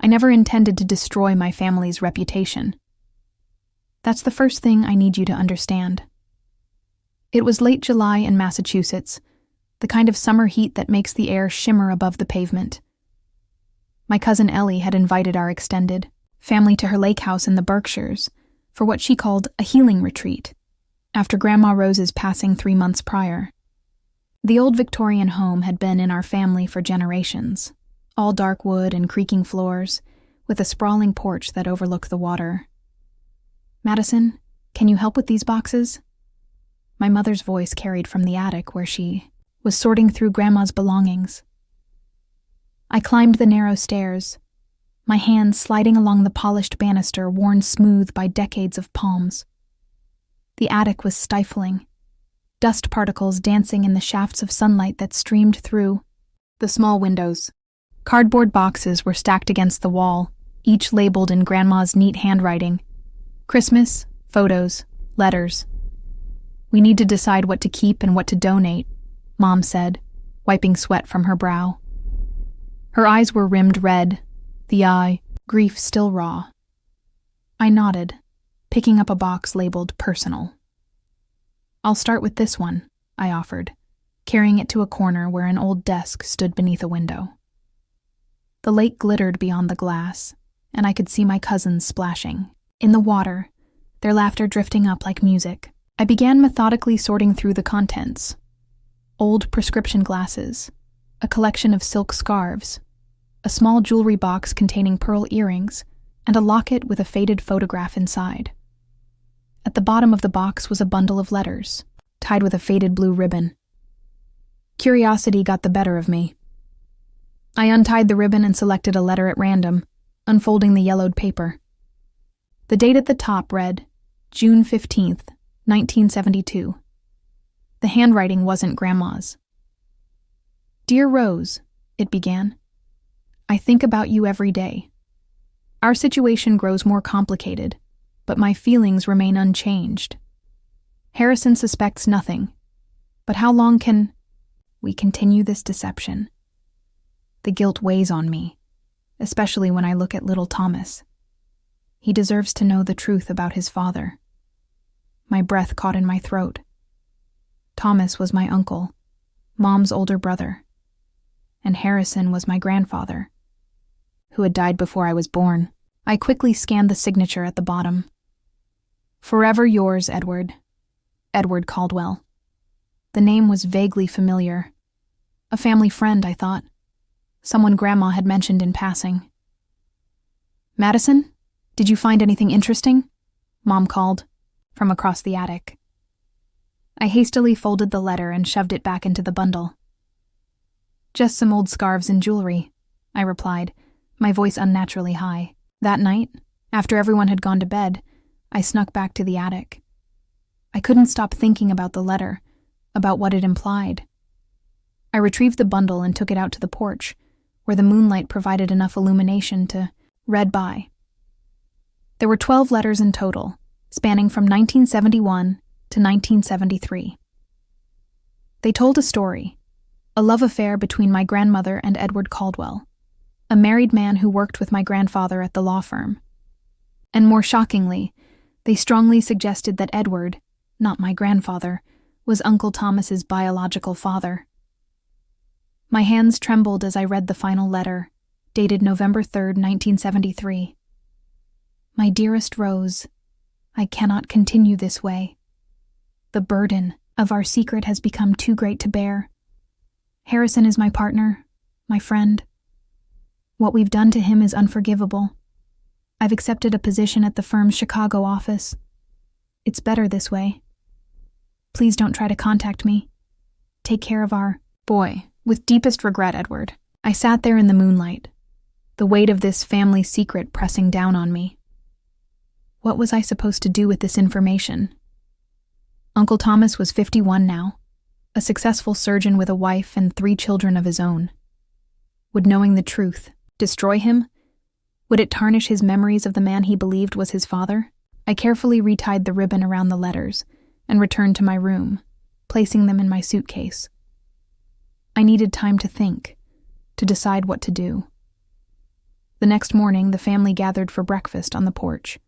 never intended to destroy my family's reputation. That's the first thing I need you to understand. It was late July in Massachusetts, the kind of summer heat that makes the air shimmer above the pavement. My cousin Ellie had invited our extended family to her lake house in the Berkshires for what she called a healing retreat, after Grandma Rose's passing 3 months prior. The old Victorian home had been in our family for generations, all dark wood and creaking floors, with a sprawling porch that overlooked the water. "Madison, can you help with these boxes?" My mother's voice carried from the attic where she was sorting through Grandma's belongings. I climbed the narrow stairs, my hands sliding along the polished banister worn smooth by decades of palms. The attic was stifling, dust particles dancing in the shafts of sunlight that streamed through the small windows. Cardboard boxes were stacked against the wall, each labeled in Grandma's neat handwriting. Christmas, photos, letters. "We need to decide what to keep and what to donate," Mom said, wiping sweat from her brow. Her eyes were rimmed red, the grief still raw. I nodded, picking up a box labeled personal. "I'll start with this one," I offered, carrying it to a corner where an old desk stood beneath a window. The lake glittered beyond the glass, and I could see my cousins splashing in the water, their laughter drifting up like music. I began methodically sorting through the contents. Old prescription glasses, a collection of silk scarves, a small jewelry box containing pearl earrings, and a locket with a faded photograph inside. At the bottom of the box was a bundle of letters, tied with a faded blue ribbon. Curiosity got the better of me. I untied the ribbon and selected a letter at random, unfolding the yellowed paper. The date at the top read, June 15th, 1972. The handwriting wasn't Grandma's. "Dear Rose," it began, "I think about you every day. Our situation grows more complicated, but my feelings remain unchanged. Harrison suspects nothing, but how long can we continue this deception? The guilt weighs on me, especially when I look at little Thomas. He deserves to know the truth about his father." My breath caught in my throat. Thomas was my uncle, Mom's older brother, and Harrison was my grandfather, who had died before I was born. I quickly scanned the signature at the bottom. "Forever yours, Edward. Edward Caldwell." The name was vaguely familiar. A family friend, I thought. Someone Grandma had mentioned in passing. "Madison, did you find anything interesting?" Mom called from across the attic. I hastily folded the letter and shoved it back into the bundle. "Just some old scarves and jewelry," I replied, my voice unnaturally high. That night, after everyone had gone to bed, I snuck back to the attic. I couldn't stop thinking about the letter, about what it implied. I retrieved the bundle and took it out to the porch, where the moonlight provided enough illumination to read by. There were 12 letters in total, spanning from 1971 to 1973. They told a story, a love affair between my grandmother and Edward Caldwell, a married man who worked with my grandfather at the law firm. And more shockingly, they strongly suggested that Edward, not my grandfather, was Uncle Thomas's biological father. My hands trembled as I read the final letter, dated November 3rd, 1973. "My dearest Rose, I cannot continue this way. The burden of our secret has become too great to bear. Harrison is my partner, my friend. What we've done to him is unforgivable. I've accepted a position at the firm's Chicago office. It's better this way. Please don't try to contact me. Take care of our boy. With deepest regret, Edward." I sat there in the moonlight, the weight of this family secret pressing down on me. What was I supposed to do with this information? Uncle Thomas was 51 now, a successful surgeon with a wife and 3 children of his own. Would knowing the truth destroy him? Would it tarnish his memories of the man he believed was his father? I carefully retied the ribbon around the letters and returned to my room, placing them in my suitcase. I needed time to think, to decide what to do. The next morning, the family gathered for breakfast on the porch.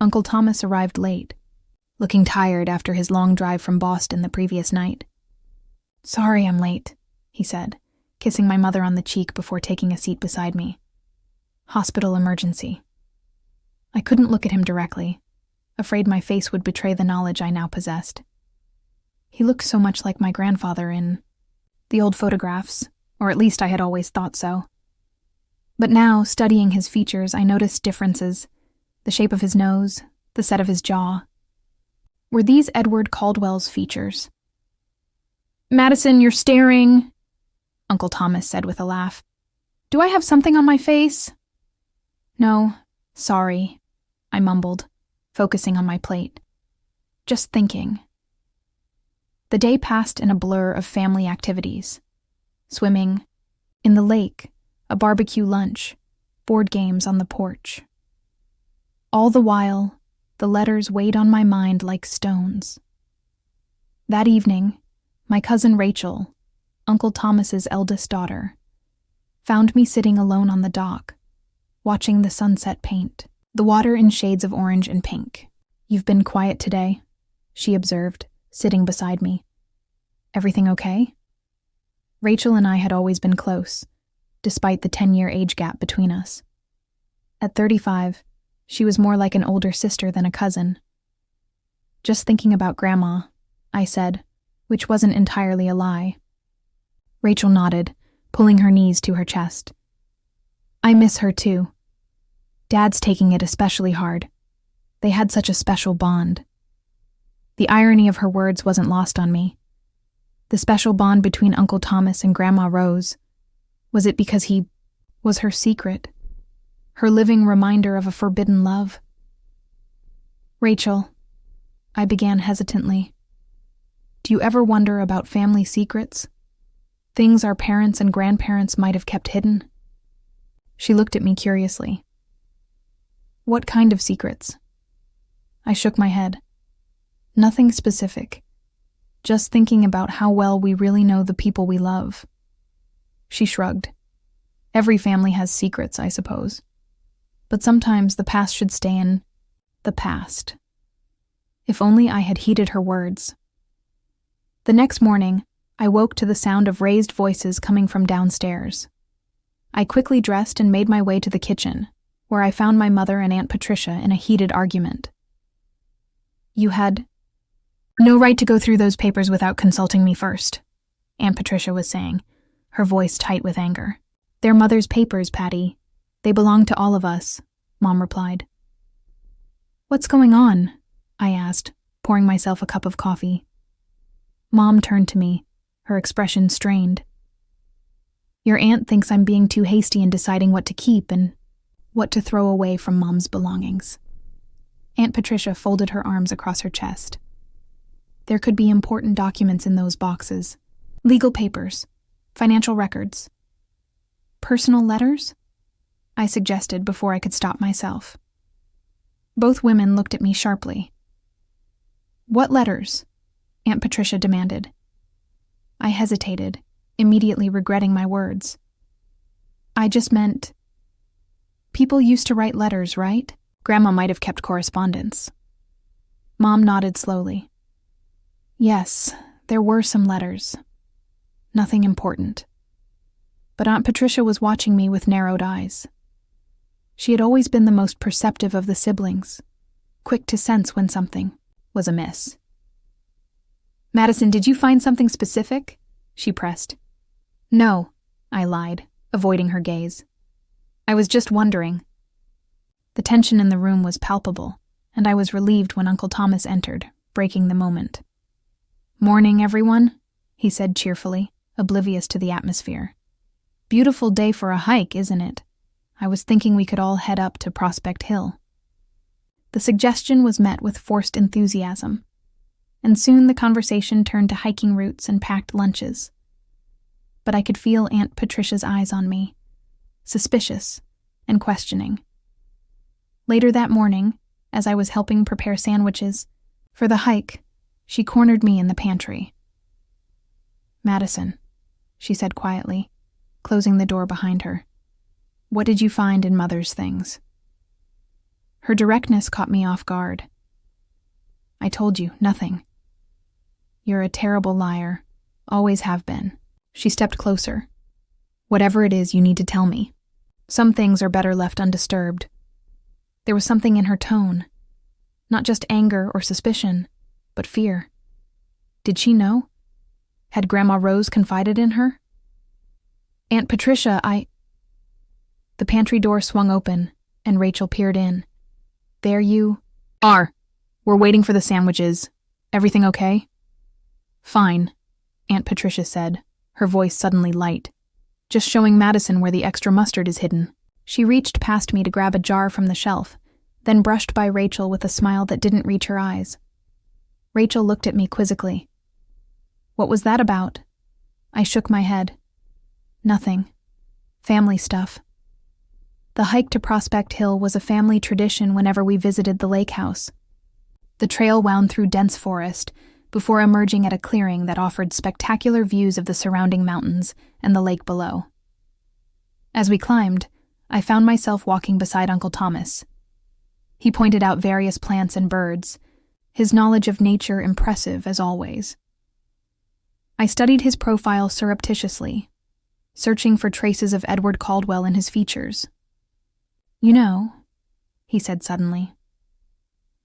Uncle Thomas arrived late, looking tired after his long drive from Boston the previous night. "Sorry I'm late," he said, kissing my mother on the cheek before taking a seat beside me. "Hospital emergency." I couldn't look at him directly, afraid my face would betray the knowledge I now possessed. He looked so much like my grandfather in the old photographs, or at least I had always thought so. But now, studying his features, I noticed differences: the shape of his nose, the set of his jaw. Were these Edward Caldwell's features? "Madison, you're staring," Uncle Thomas said with a laugh. "Do I have something on my face?" "No, sorry," I mumbled, focusing on my plate. "Just thinking." The day passed in a blur of family activities. Swimming, in the lake, a barbecue lunch, board games on the porch. All the while, the letters weighed on my mind like stones. That evening, my cousin Rachel, Uncle Thomas's eldest daughter, found me sitting alone on the dock, watching the sunset paint, the water in shades of orange and pink. "You've been quiet today," she observed, sitting beside me. "Everything okay?" Rachel and I had always been close, despite the 10-year age gap between us. At 35, she was more like an older sister than a cousin. "Just thinking about Grandma," I said, which wasn't entirely a lie. Rachel nodded, pulling her knees to her chest. "I miss her too. Dad's taking it especially hard. They had such a special bond." The irony of her words wasn't lost on me. The special bond between Uncle Thomas and Grandma Rose. Was it because he was her secret? Her living reminder of a forbidden love? "Rachel," I began hesitantly, "do you ever wonder about family secrets? Things our parents and grandparents might have kept hidden?" She looked at me curiously. "What kind of secrets?" I shook my head. "Nothing specific. Just thinking about how well we really know the people we love." She shrugged. "Every family has secrets, I suppose. But sometimes the past should stay in the past." If only I had heeded her words. The next morning, I woke to the sound of raised voices coming from downstairs. I quickly dressed and made my way to the kitchen, where I found my mother and Aunt Patricia in a heated argument. "You had no right to go through those papers without consulting me first," Aunt Patricia was saying, her voice tight with anger. "They're Mother's papers, Patty. They belong to all of us," Mom replied. "What's going on?" I asked, pouring myself a cup of coffee. Mom turned to me, her expression strained. "Your aunt thinks I'm being too hasty in deciding what to keep and what to throw away from Mom's belongings." Aunt Patricia folded her arms across her chest. "There could be important documents in those boxes. Legal papers, financial records. Personal letters?" I suggested before I could stop myself. Both women looked at me sharply. "What letters?" Aunt Patricia demanded. I hesitated, immediately regretting my words. "I just meant, people used to write letters, right? Grandma might have kept correspondence." Mom nodded slowly. "Yes, there were some letters. Nothing important." But Aunt Patricia was watching me with narrowed eyes. She had always been the most perceptive of the siblings, quick to sense when something was amiss. "Madison, did you find something specific?" she pressed. "No," I lied, avoiding her gaze. "I was just wondering." The tension in the room was palpable, and I was relieved when Uncle Thomas entered, breaking the moment. "Morning, everyone," he said cheerfully, oblivious to the atmosphere. "Beautiful day for a hike, isn't it? I was thinking we could all head up to Prospect Hill." The suggestion was met with forced enthusiasm, and soon the conversation turned to hiking routes and packed lunches. But I could feel Aunt Patricia's eyes on me, suspicious and questioning. Later that morning, as I was helping prepare sandwiches for the hike, she cornered me in the pantry. "Madison," she said quietly, closing the door behind her. What did you find in Mother's things? Her directness caught me off guard. I told you, nothing. You're a terrible liar. Always have been. She stepped closer. Whatever it is, you need to tell me. Some things are better left undisturbed. There was something in her tone. Not just anger or suspicion, but fear. Did she know? Had Grandma Rose confided in her? Aunt Patricia, The pantry door swung open, and Rachel peered in. There you are. We're waiting for the sandwiches. Everything okay? Fine, Aunt Patricia said, her voice suddenly light. Just showing Madison where the extra mustard is hidden. She reached past me to grab a jar from the shelf, then brushed by Rachel with a smile that didn't reach her eyes. Rachel looked at me quizzically. What was that about? I shook my head. Nothing. Family stuff. The hike to Prospect Hill was a family tradition whenever we visited the lake house. The trail wound through dense forest before emerging at a clearing that offered spectacular views of the surrounding mountains and the lake below. As we climbed, I found myself walking beside Uncle Thomas. He pointed out various plants and birds, his knowledge of nature impressive as always. I studied his profile surreptitiously, searching for traces of Edward Caldwell in his features. You know, he said suddenly,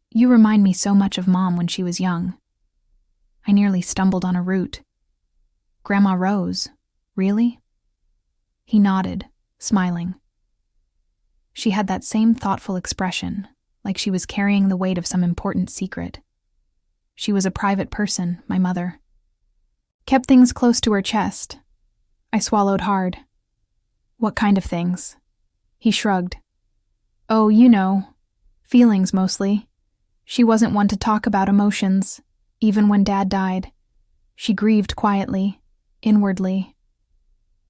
you remind me so much of Mom when she was young. I nearly stumbled on a root. Grandma Rose, really? He nodded, smiling. She had that same thoughtful expression, like she was carrying the weight of some important secret. She was a private person, my mother. Kept things close to her chest. I swallowed hard. What kind of things? He shrugged. Oh, you know, feelings mostly. She wasn't one to talk about emotions, even when Dad died. She grieved quietly, inwardly.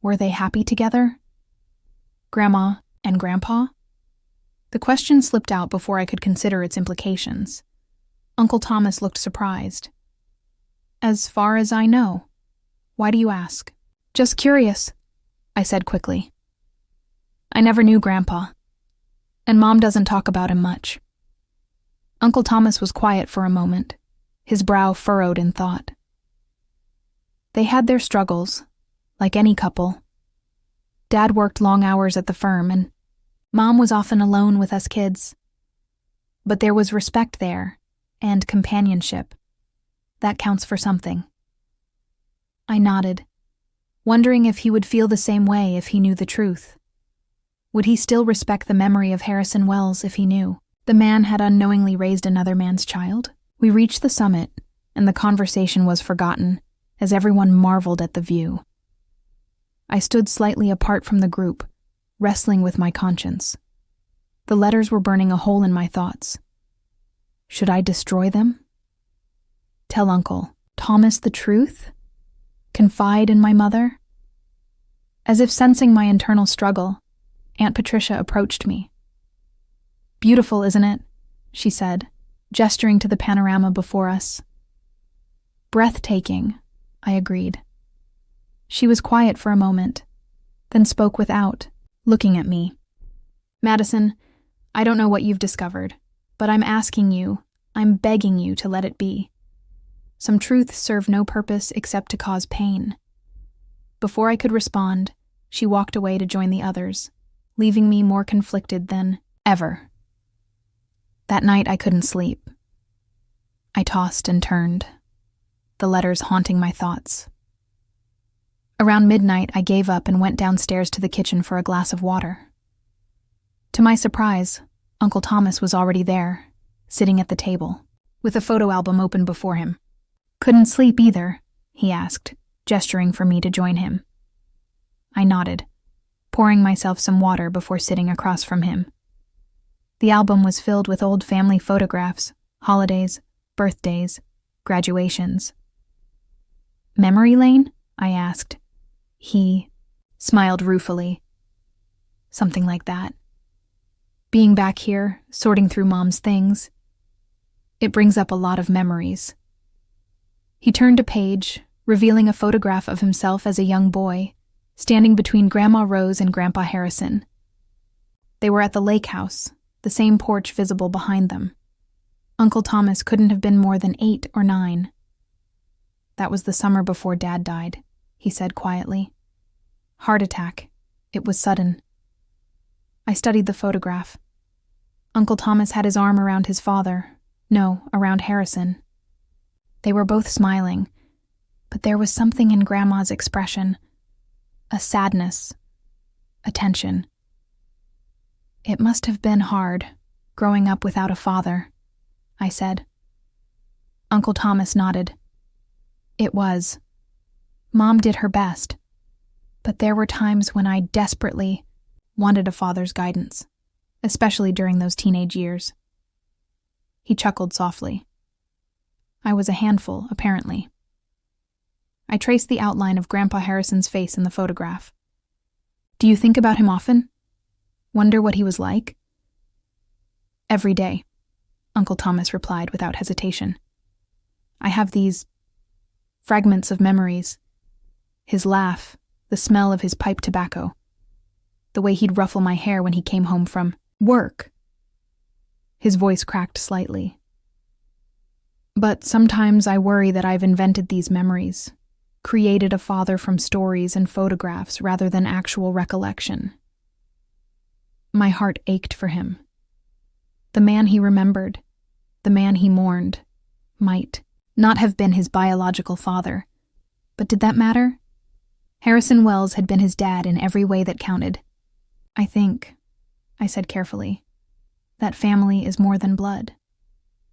Were they happy together? Grandma and Grandpa? The question slipped out before I could consider its implications. Uncle Thomas looked surprised. As far as I know. Why do you ask? Just curious, I said quickly. I never knew Grandpa, and Mom doesn't talk about him much. Uncle Thomas was quiet for a moment, his brow furrowed in thought. They had their struggles, like any couple. Dad worked long hours at the firm, and Mom was often alone with us kids. But there was respect there, and companionship. That counts for something. I nodded, wondering if he would feel the same way if he knew the truth. Would he still respect the memory of Harrison Wells if he knew the man had unknowingly raised another man's child? We reached the summit, and the conversation was forgotten, as everyone marveled at the view. I stood slightly apart from the group, wrestling with my conscience. The letters were burning a hole in my thoughts. Should I destroy them? Tell Uncle Thomas the truth? Confide in my mother? As if sensing my internal struggle, Aunt Patricia approached me. Beautiful, isn't it? She said, gesturing to the panorama before us. Breathtaking, I agreed. She was quiet for a moment, then spoke without, looking at me. Madison, I don't know what you've discovered, but I'm asking you, I'm begging you to let it be. Some truths serve no purpose except to cause pain. Before I could respond, she walked away to join the others, leaving me more conflicted than ever. That night I couldn't sleep. I tossed and turned, the letters haunting my thoughts. Around midnight, I gave up and went downstairs to the kitchen for a glass of water. To my surprise, Uncle Thomas was already there, sitting at the table, with a photo album open before him. Couldn't sleep either, he asked, gesturing for me to join him. I nodded, pouring myself some water before sitting across from him. The album was filled with old family photographs, holidays, birthdays, graduations. Memory lane? I asked. He smiled ruefully. Something like that. Being back here, sorting through Mom's things, it brings up a lot of memories. He turned a page, revealing a photograph of himself as a young boy, standing between Grandma Rose and Grandpa Harrison. They were at the lake house, the same porch visible behind them. Uncle Thomas couldn't have been more than 8 or 9. That was the summer before Dad died, he said quietly. Heart attack. It was sudden. I studied the photograph. Uncle Thomas had his arm around his father. No, around Harrison. They were both smiling, but there was something in Grandma's expression. A sadness. A tension. It must have been hard, growing up without a father, I said. Uncle Thomas nodded. It was. Mom did her best, but there were times when I desperately wanted a father's guidance, especially during those teenage years. He chuckled softly. I was a handful, apparently. I traced the outline of Grandpa Harrison's face in the photograph. Do you think about him often? Wonder what he was like? Every day, Uncle Thomas replied without hesitation. I have these fragments of memories. His laugh, the smell of his pipe tobacco, the way he'd ruffle my hair when he came home from work. His voice cracked slightly. But sometimes I worry that I've invented these memories, created a father from stories and photographs rather than actual recollection. My heart ached for him. The man he remembered, the man he mourned, might not have been his biological father. But did that matter? Harrison Wells had been his dad in every way that counted. I think, I said carefully, that family is more than blood.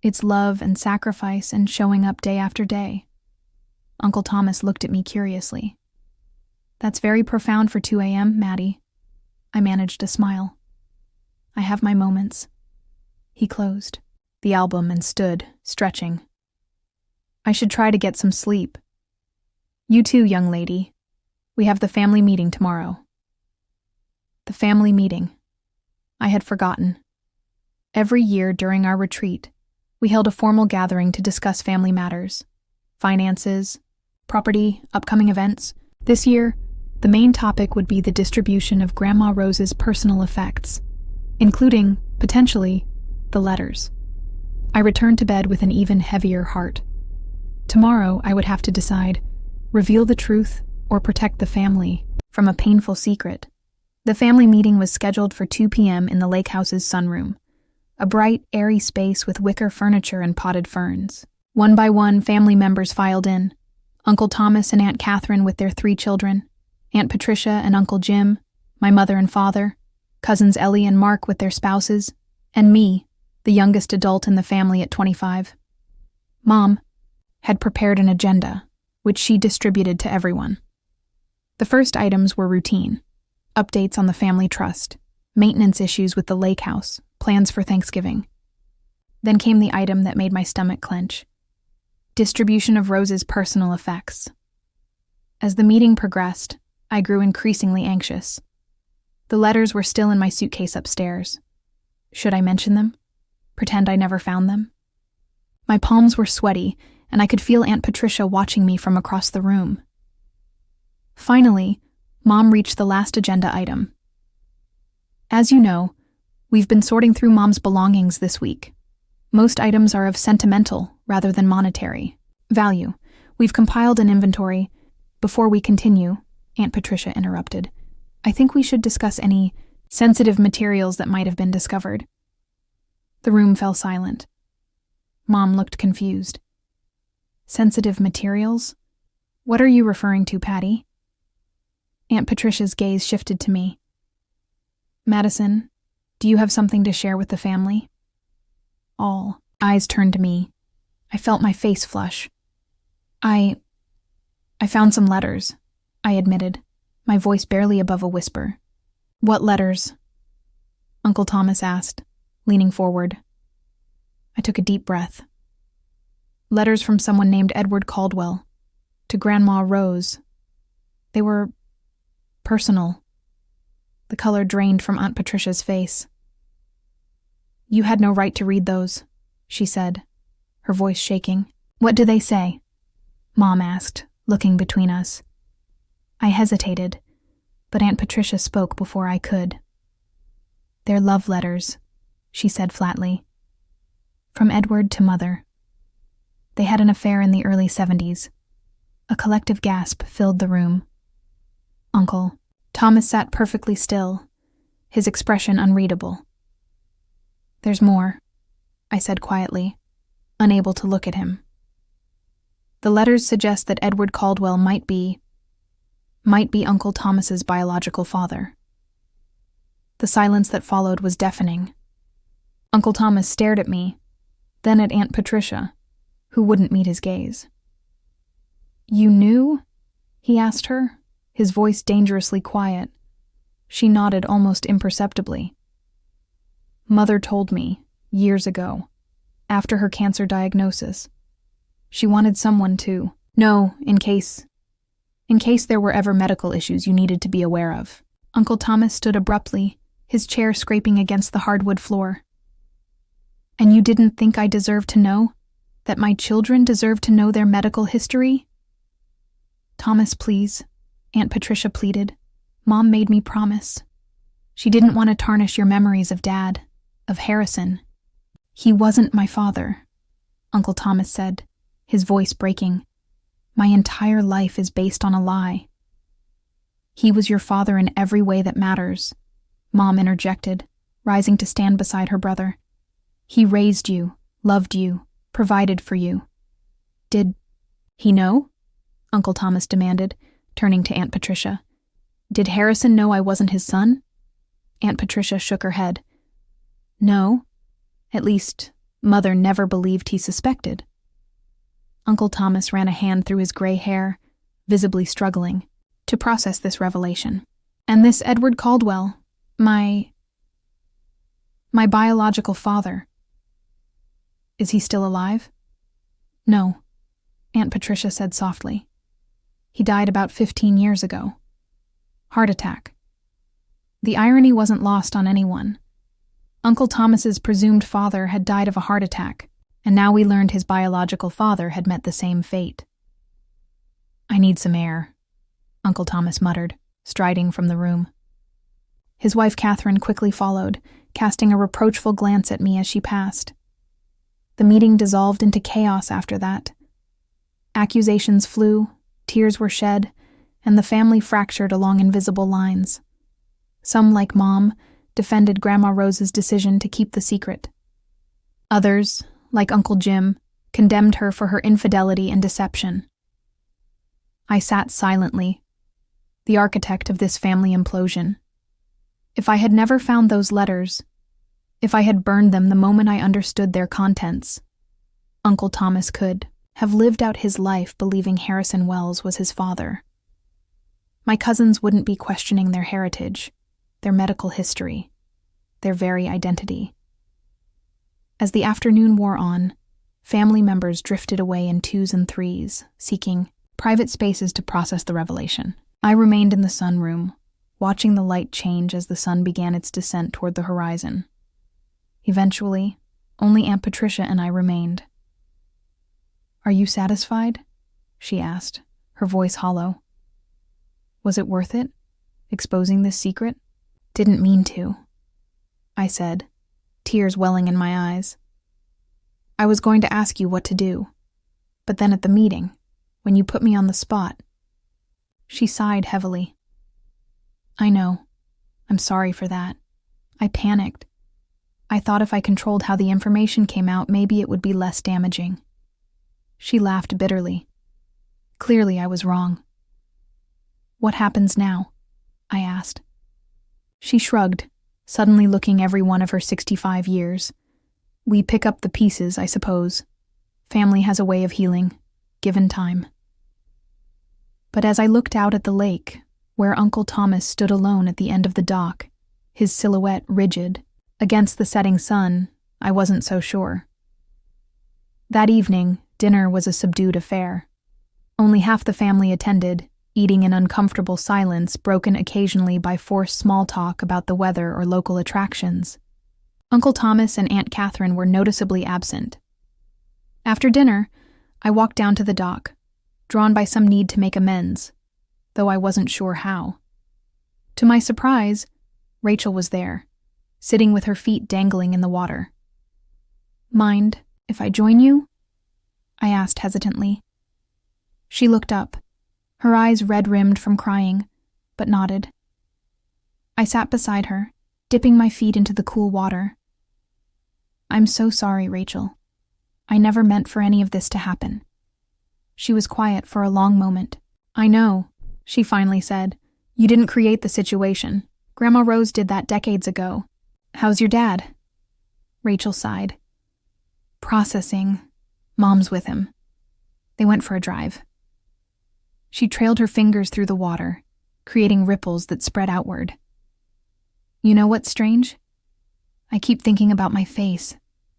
It's love and sacrifice and showing up day after day. Uncle Thomas looked at me curiously. That's very profound for 2 a.m., Maddie. I managed a smile. I have my moments. He closed the album and stood, stretching. I should try to get some sleep. You too, young lady. We have the family meeting tomorrow. The family meeting. I had forgotten. Every year during our retreat, we held a formal gathering to discuss family matters, finances, property, upcoming events. This year, the main topic would be the distribution of Grandma Rose's personal effects, including, potentially, the letters. I returned to bed with an even heavier heart. Tomorrow, I would have to decide, reveal the truth or protect the family from a painful secret. The family meeting was scheduled for 2 p.m. in the lake house's sunroom, a bright, airy space with wicker furniture and potted ferns. One by one, family members filed in. Uncle Thomas and Aunt Catherine with their 3 children, Aunt Patricia and Uncle Jim, my mother and father, cousins Ellie and Mark with their spouses, and me, the youngest adult in the family at 25. Mom had prepared an agenda, which she distributed to everyone. The first items were routine: updates on the family trust, maintenance issues with the lake house, plans for Thanksgiving. Then came the item that made my stomach clench: distribution of Rose's personal effects. As the meeting progressed, I grew increasingly anxious. The letters were still in my suitcase upstairs. Should I mention them? Pretend I never found them? My palms were sweaty, and I could feel Aunt Patricia watching me from across the room. Finally, Mom reached the last agenda item. As you know, we've been sorting through Mom's belongings this week. Most items are of sentimental, rather than monetary, value. We've compiled an inventory. Before we continue, Aunt Patricia interrupted, I think we should discuss any sensitive materials that might have been discovered. The room fell silent. Mom looked confused. Sensitive materials? What are you referring to, Patty? Aunt Patricia's gaze shifted to me. Madison, do you have something to share with the family? All eyes turned to me. I felt my face flush. I found some letters, I admitted, my voice barely above a whisper. What letters? Uncle Thomas asked, leaning forward. I took a deep breath. Letters from someone named Edward Caldwell, to Grandma Rose. They were personal. The color drained from Aunt Patricia's face. You had no right to read those, she said, her voice shaking. What do they say? Mom asked, looking between us. I hesitated, but Aunt Patricia spoke before I could. "They're love letters," she said flatly. "From Edward to Mother. They had an affair in the early 70s. A collective gasp filled the room. "Uncle." Thomas sat perfectly still, his expression unreadable. "There's more," I said quietly, unable to look at him. "The letters suggest that Edward Caldwell might be Uncle Thomas's biological father." The silence that followed was deafening. Uncle Thomas stared at me, then at Aunt Patricia, who wouldn't meet his gaze. "You knew?" he asked her, his voice dangerously quiet. She nodded almost imperceptibly. "Mother told me, years ago, after her cancer diagnosis. She wanted someone to know in case there were ever medical issues you needed to be aware of." Uncle Thomas stood abruptly, his chair scraping against the hardwood floor. "And you didn't think I deserved to know? That my children deserved to know their medical history?" "Thomas, please," Aunt Patricia pleaded. "Mom made me promise. She didn't want to tarnish your memories of Dad, of Harrison." "He wasn't my father," Uncle Thomas said, his voice breaking. "My entire life is based on a lie." "He was your father in every way that matters," Mom interjected, rising to stand beside her brother. "He raised you, loved you, provided for you." "Did he know?" Uncle Thomas demanded, turning to Aunt Patricia. "Did Harrison know I wasn't his son?" Aunt Patricia shook her head. "No. At least, Mother never believed he suspected." Uncle Thomas ran a hand through his gray hair, visibly struggling to process this revelation. "And this Edward Caldwell, my biological father, is he still alive?" "No," Aunt Patricia said softly. "He died about 15 years ago. Heart attack." The irony wasn't lost on anyone. Uncle Thomas's presumed father had died of a heart attack, and now we learned his biological father had met the same fate. "I need some air," Uncle Thomas muttered, striding from the room. His wife Catherine quickly followed, casting a reproachful glance at me as she passed. The meeting dissolved into chaos after that. Accusations flew, tears were shed, and the family fractured along invisible lines. Some, like Mom, defended Grandma Rose's decision to keep the secret. Others, like Uncle Jim, condemned her for her infidelity and deception. I sat silently, the architect of this family implosion. If I had never found those letters, if I had burned them the moment I understood their contents, Uncle Thomas could have lived out his life believing Harrison Wells was his father. My cousins wouldn't be questioning their heritage, their medical history, their very identity. As the afternoon wore on, family members drifted away in twos and threes, seeking private spaces to process the revelation. I remained in the sunroom, watching the light change as the sun began its descent toward the horizon. Eventually, only Aunt Patricia and I remained. "Are you satisfied?" she asked, her voice hollow. "Was it worth it, exposing this secret?" "Didn't mean to," I said, tears welling in my eyes. "I was going to ask you what to do, but then at the meeting, when you put me on the spot." She sighed heavily. "I know. I'm sorry for that. I panicked. I thought if I controlled how the information came out, maybe it would be less damaging." She laughed bitterly. Clearly I was wrong. "What happens now?" I asked. She shrugged, suddenly looking every one of her 65 years. "We pick up the pieces, I suppose. Family has a way of healing, given time." But as I looked out at the lake, where Uncle Thomas stood alone at the end of the dock, his silhouette rigid, against the setting sun, I wasn't so sure. That evening, dinner was a subdued affair. Only half the family attended, eating in uncomfortable silence broken occasionally by forced small talk about the weather or local attractions. Uncle Thomas and Aunt Catherine were noticeably absent. After dinner, I walked down to the dock, drawn by some need to make amends, though I wasn't sure how. To my surprise, Rachel was there, sitting with her feet dangling in the water. "Mind if I join you?" I asked hesitantly. She looked up, her eyes red-rimmed from crying, but nodded. I sat beside her, dipping my feet into the cool water. "I'm so sorry, Rachel. I never meant for any of this to happen." She was quiet for a long moment. "I know," she finally said. "You didn't create the situation. Grandma Rose did that decades ago. How's your dad?" Rachel sighed. "Processing. Mom's with him. They went for a drive." She trailed her fingers through the water, creating ripples that spread outward. "You know what's strange? I keep thinking about my face,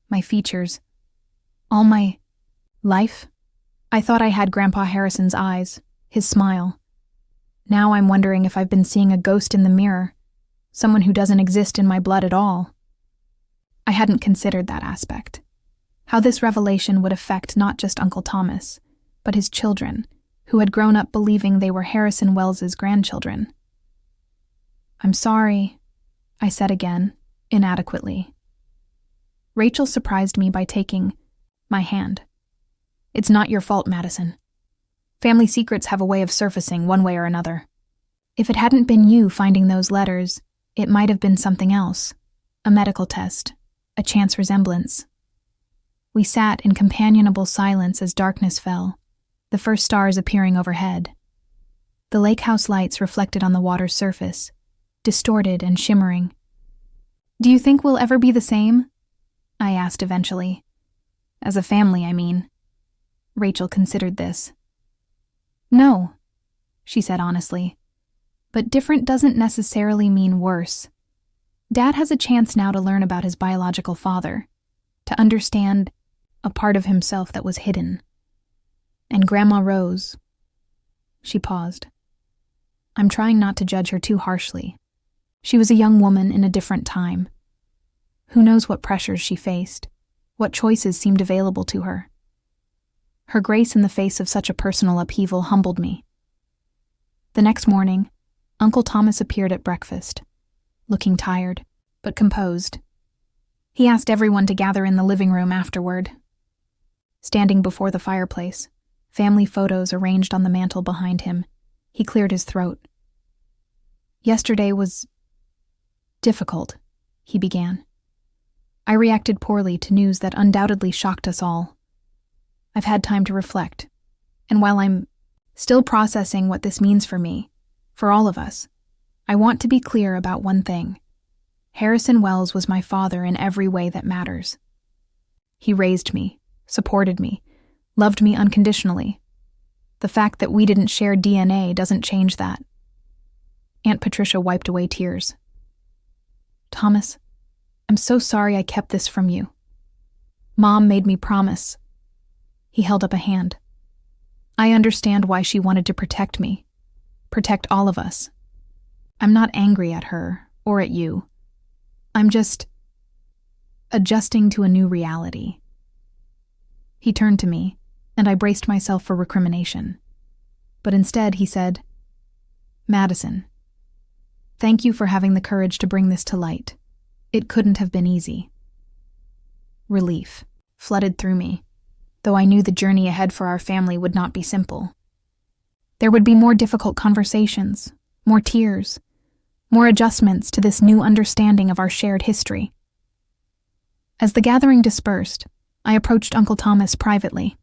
my features, all my life. I thought I had Grandpa Harrison's eyes, his smile. Now I'm wondering if I've been seeing a ghost in the mirror, someone who doesn't exist in my blood at all." I hadn't considered that aspect. How this revelation would affect not just Uncle Thomas, but his children, who had grown up believing they were Harrison Wells's grandchildren. "I'm sorry," I said again, inadequately. Rachel surprised me by taking my hand. "It's not your fault, Madison. Family secrets have a way of surfacing one way or another. If it hadn't been you finding those letters, it might have been something else. A medical test, a chance resemblance." We sat in companionable silence as darkness fell, the first stars appearing overhead. The lake house lights reflected on the water's surface, distorted and shimmering. "Do you think we'll ever be the same?" I asked eventually. "As a family, I mean." Rachel considered this. "No," she said honestly. "But different doesn't necessarily mean worse. Dad has a chance now to learn about his biological father, to understand a part of himself that was hidden. And Grandma Rose..." She paused. I'm trying not to judge her too harshly. She was a young woman in a different time. Who knows what pressures she faced, what choices seemed available to her. Her grace in the face of such a personal upheaval humbled me. The next morning, Uncle Thomas appeared at breakfast, looking tired, but composed. He asked everyone to gather in the living room afterward. Standing before the fireplace, family photos arranged on the mantel behind him, he cleared his throat. "Yesterday was difficult," he began. "I reacted poorly to news that undoubtedly shocked us all. I've had time to reflect, and while I'm still processing what this means for me, for all of us, I want to be clear about one thing. Harrison Wells was my father in every way that matters. He raised me, supported me, loved me unconditionally. The fact that we didn't share DNA doesn't change that." Aunt Patricia wiped away tears. "Thomas, I'm so sorry I kept this from you. Mom made me promise." He held up a hand. "I understand why she wanted to protect me, protect all of us. I'm not angry at her or at you. I'm just adjusting to a new reality." He turned to me, and I braced myself for recrimination. But instead he said, "Madison, thank you for having the courage to bring this to light. It couldn't have been easy." Relief flooded through me, though I knew the journey ahead for our family would not be simple. There would be more difficult conversations, more tears, more adjustments to this new understanding of our shared history. As the gathering dispersed, I approached Uncle Thomas privately.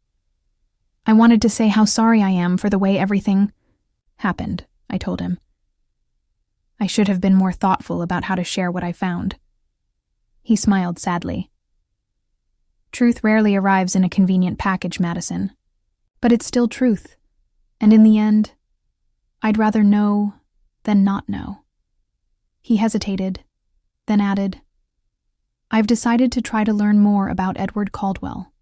I wanted to say how sorry I am for the way everything happened, I told him. I should have been more thoughtful about how to share what I found. He smiled sadly. "Truth rarely arrives in a convenient package, Madison. But it's still truth, and in the end, I'd rather know than not know." He hesitated, then added, "I've decided to try to learn more about Edward Caldwell,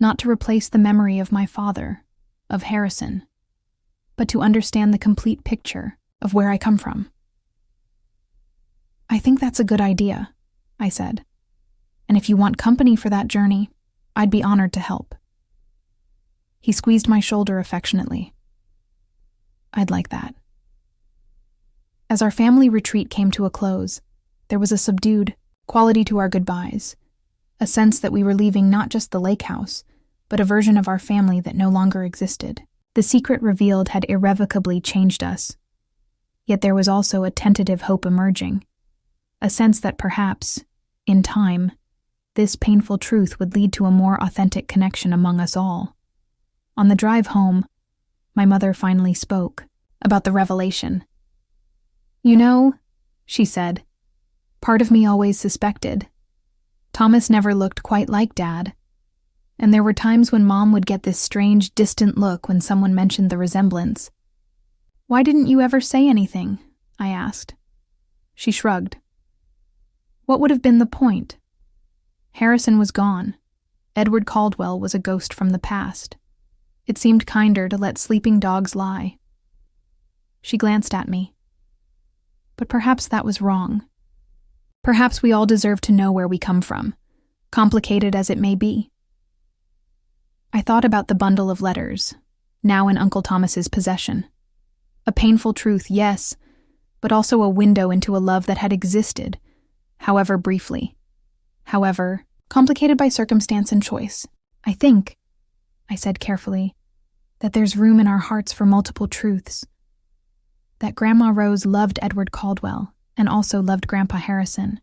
not to replace the memory of my father, of Harrison, but to understand the complete picture of where I come from." "I think that's a good idea," I said. "And if you want company for that journey, I'd be honored to help." He squeezed my shoulder affectionately. "I'd like that." As our family retreat came to a close, there was a subdued quality to our goodbyes, a sense that we were leaving not just the lake house, but a version of our family that no longer existed. The secret revealed had irrevocably changed us. Yet there was also a tentative hope emerging, a sense that perhaps, in time, this painful truth would lead to a more authentic connection among us all. On the drive home, my mother finally spoke about the revelation. "You know," she said, "part of me always suspected. Thomas never looked quite like Dad. And there were times when Mom would get this strange, distant look when someone mentioned the resemblance. Why didn't you ever say anything?" I asked. She shrugged. What would have been the point? Harrison was gone. Edward Caldwell was a ghost from the past. It seemed kinder to let sleeping dogs lie. She glanced at me. But perhaps that was wrong. Perhaps we all deserve to know where we come from, complicated as it may be. I thought about the bundle of letters, now in Uncle Thomas's possession. A painful truth, yes, but also a window into a love that had existed, however briefly, however complicated by circumstance and choice. "I think," I said carefully, "that there's room in our hearts for multiple truths. That Grandma Rose loved Edward Caldwell and also loved Grandpa Harrison.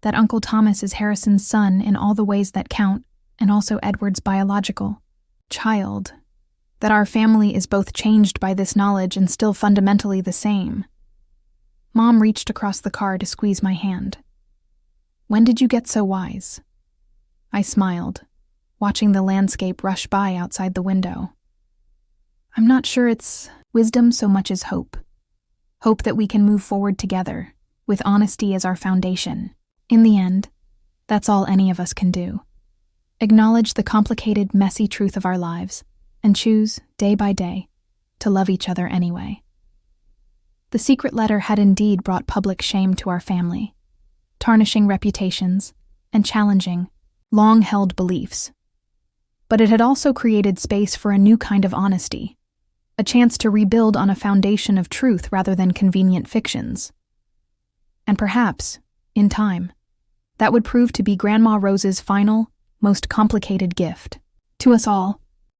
That Uncle Thomas is Harrison's son in all the ways that count, and also Edward's biological child. That our family is both changed by this knowledge and still fundamentally the same." Mom reached across the car to squeeze my hand. "When did you get so wise?" I smiled, watching the landscape rush by outside the window. "I'm not sure it's wisdom so much as hope. Hope that we can move forward together, with honesty as our foundation. In the end, that's all any of us can do. Acknowledge the complicated, messy truth of our lives, and choose, day by day, to love each other anyway." The secret letter had indeed brought public shame to our family, tarnishing reputations and challenging long-held beliefs. But it had also created space for a new kind of honesty, a chance to rebuild on a foundation of truth rather than convenient fictions. And perhaps, in time, that would prove to be Grandma Rose's final, most complicated gift to us all.